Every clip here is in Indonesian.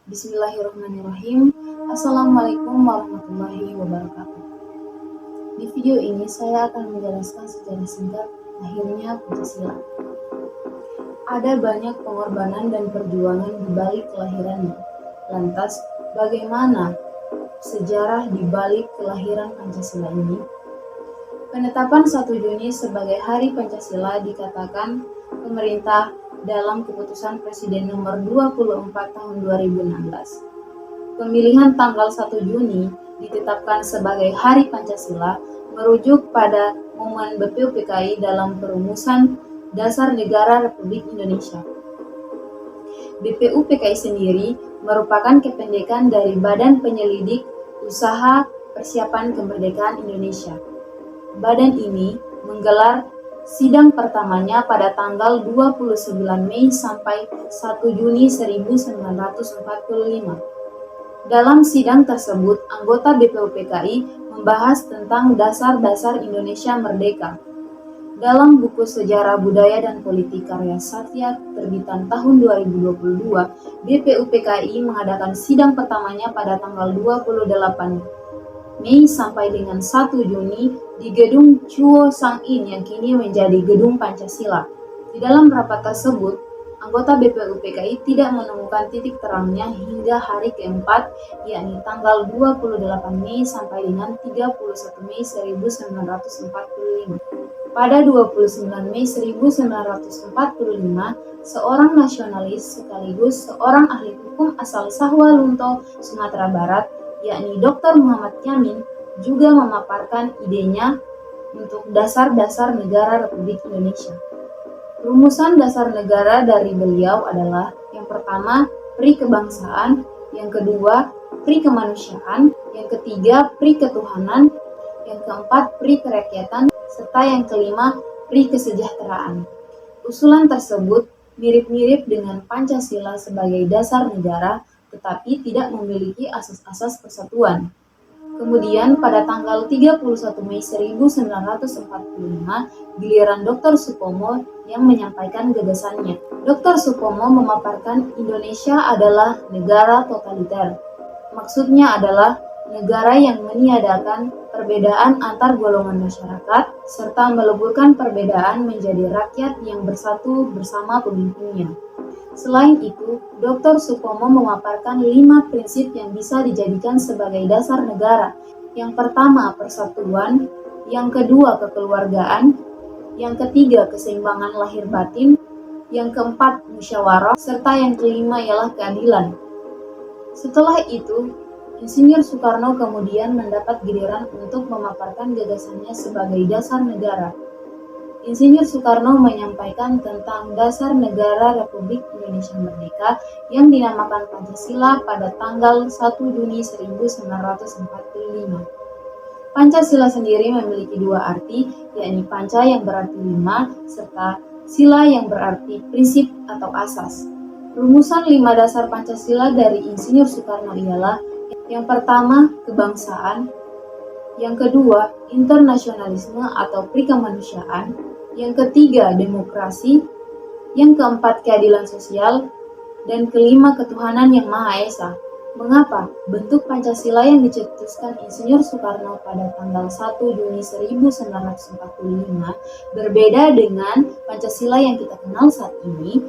Bismillahirrahmanirrahim. Assalamualaikum warahmatullahi wabarakatuh. Di video ini saya akan menjelaskan secara singkat lahirnya Pancasila. Ada banyak pengorbanan dan perjuangan di balik kelahirannya. Lantas, bagaimana sejarah di balik kelahiran Pancasila ini? Penetapan 1 Juni sebagai Hari Pancasila dikatakan pemerintah dalam Keputusan Presiden Nomor 24 Tahun 2016. Pemilihan tanggal 1 Juni ditetapkan sebagai Hari Pancasila merujuk pada momen BPUPKI dalam perumusan Dasar Negara Republik Indonesia. BPUPKI sendiri merupakan kependekan dari Badan Penyelidik Usaha Persiapan Kemerdekaan Indonesia. Badan ini menggelar sidang pertamanya pada tanggal 29 Mei sampai 1 Juni 1945. Dalam sidang tersebut, anggota BPUPKI membahas tentang dasar-dasar Indonesia Merdeka. Dalam buku Sejarah Budaya dan Politik karya Satya terbitan tahun 2022, BPUPKI mengadakan sidang pertamanya pada tanggal 28 Mei sampai dengan 1 Juni di Gedung Chuo Sang-in yang kini menjadi Gedung Pancasila. Di dalam rapat tersebut, anggota BPUPKI tidak menemukan titik terangnya hingga hari keempat, yakni tanggal 28 Mei sampai dengan 31 Mei 1945. Pada 29 Mei 1945, seorang nasionalis sekaligus seorang ahli hukum asal Sawalunto, Sumatera Barat, yakni Dr. Muhammad Yamin, juga memaparkan idenya untuk dasar-dasar negara Republik Indonesia. Rumusan dasar negara dari beliau adalah yang pertama, pri kebangsaan, yang kedua, pri kemanusiaan, yang ketiga, pri ketuhanan, yang keempat, pri kerakyatan, serta yang kelima, pri kesejahteraan. Usulan tersebut mirip-mirip dengan Pancasila sebagai dasar negara, tetapi tidak memiliki asas-asas persatuan. Kemudian pada tanggal 31 Mei 1945, giliran Dr. Supomo yang menyampaikan gagasannya. Dr. Supomo memaparkan Indonesia adalah negara totaliter. Maksudnya adalah negara yang meniadakan perbedaan antar golongan masyarakat, serta meleburkan perbedaan menjadi rakyat yang bersatu bersama pemimpinnya. Selain itu, Dr. Supomo memaparkan 5 prinsip yang bisa dijadikan sebagai dasar negara. Yang pertama, persatuan. Yang kedua, kekeluargaan. Yang ketiga, keseimbangan lahir batin. Yang keempat, musyawarah. Serta yang kelima ialah keadilan. Setelah itu, Insinyur Soekarno kemudian mendapat giliran untuk memaparkan gagasannya sebagai dasar negara. Insinyur Soekarno menyampaikan tentang dasar negara Republik Indonesia Merdeka yang dinamakan Pancasila pada tanggal 1 Juni 1945. Pancasila sendiri memiliki 2 arti, yakni panca yang berarti 5, serta sila yang berarti prinsip atau asas. Rumusan 5 dasar Pancasila dari Insinyur Soekarno ialah yang pertama, kebangsaan, yang kedua, internasionalisme atau pri kemanusiaan, yang ketiga, demokrasi, yang keempat, keadilan sosial, dan kelima, ketuhanan yang Maha Esa. Mengapa bentuk Pancasila yang dicetuskan Insinyur Soekarno pada tanggal 1 Juni 1945 berbeda dengan Pancasila yang kita kenal saat ini?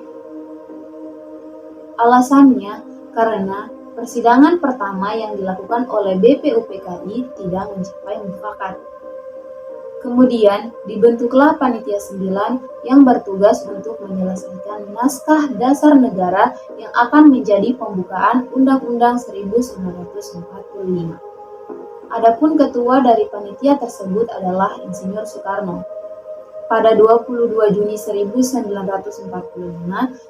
Alasannya karena persidangan pertama yang dilakukan oleh BPUPKI tidak mencapai mufakat. Kemudian dibentuklah Panitia 9 yang bertugas untuk menyelesaikan naskah dasar negara yang akan menjadi pembukaan Undang-Undang 1945. Adapun ketua dari panitia tersebut adalah Insinyur Soekarno. Pada 22 Juni 1945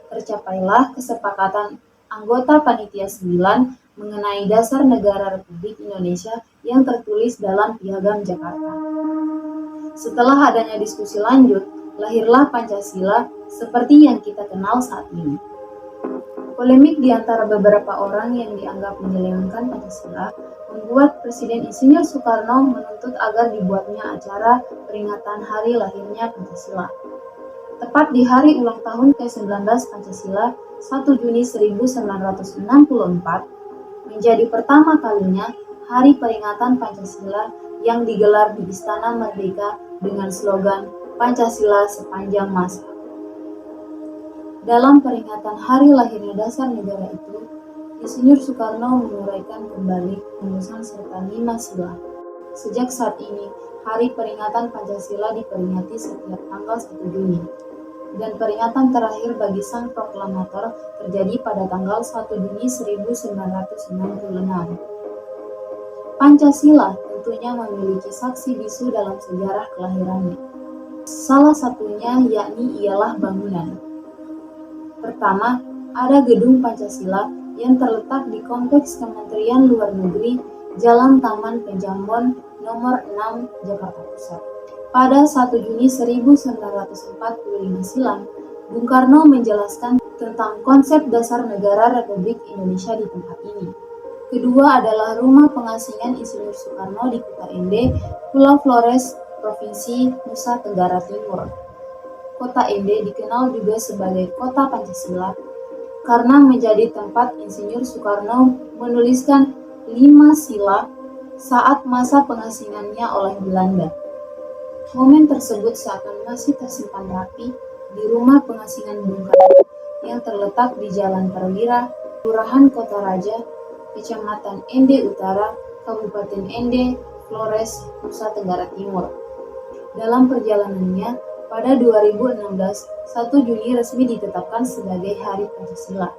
tercapailah kesepakatan anggota Panitia 9 mengenai dasar negara Republik Indonesia yang tertulis dalam Piagam Jakarta. Setelah adanya diskusi lanjut, lahirlah Pancasila seperti yang kita kenal saat ini. Polemik di antara beberapa orang yang dianggap menyelewengkan Pancasila membuat Presiden Insinyur Soekarno menuntut agar dibuatnya acara peringatan hari lahirnya Pancasila. Tepat di hari ulang tahun ke-19 Pancasila, 1 Juni 1964, menjadi pertama kalinya Hari Peringatan Pancasila yang digelar di Istana Merdeka dengan slogan Pancasila sepanjang masa. Dalam peringatan hari lahirnya dasar negara itu, Insinyur Soekarno menguraikan kembali rumusan serta 5 sila. Sejak saat ini, Hari Peringatan Pancasila diperingati setiap tanggal 1 Juni. Dan peringatan terakhir bagi sang proklamator terjadi pada tanggal 1 Juni 1966. Pancasila tentunya memiliki saksi bisu dalam sejarah kelahirannya. Salah satunya ialah bangunan. Pertama, ada Gedung Pancasila yang terletak di Kompleks Kementerian Luar Negeri, Jalan Taman Penjambon, nomor 6, Jakarta Pusat. Pada 1 Juni 1945 silam, Bung Karno menjelaskan tentang konsep dasar negara Republik Indonesia di tempat ini. Kedua adalah Rumah Pengasingan Insinyur Soekarno di Kota Ende, Pulau Flores, Provinsi Nusa Tenggara Timur. Kota Ende dikenal juga sebagai Kota Pancasila karena menjadi tempat Insinyur Soekarno menuliskan 5 sila saat masa pengasingannya oleh Belanda. Momen tersebut seakan masih tersimpan rapi di rumah pengasingan Bung Karno yang terletak di Jalan Perwira, Kelurahan Kota Raja, Kecamatan Ende Utara, Kabupaten Ende, Flores, Nusa Tenggara Timur. Dalam perjalanannya, pada 2016, 1 Juni resmi ditetapkan sebagai Hari Pancasila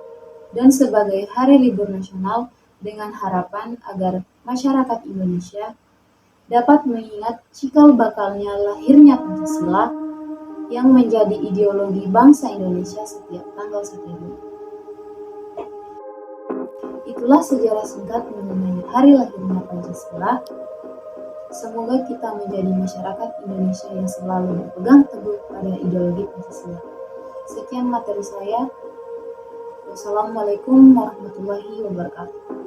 dan sebagai hari libur nasional dengan harapan agar masyarakat Indonesia dapat mengingat cikal bakalnya lahirnya Pancasila yang menjadi ideologi bangsa Indonesia setiap tanggal 1 Juni. Itulah sejarah singkat mengenai hari lahirnya Pancasila. Semoga kita menjadi masyarakat Indonesia yang selalu berpegang teguh pada ideologi Pancasila. Sekian materi saya. Wassalamualaikum warahmatullahi wabarakatuh.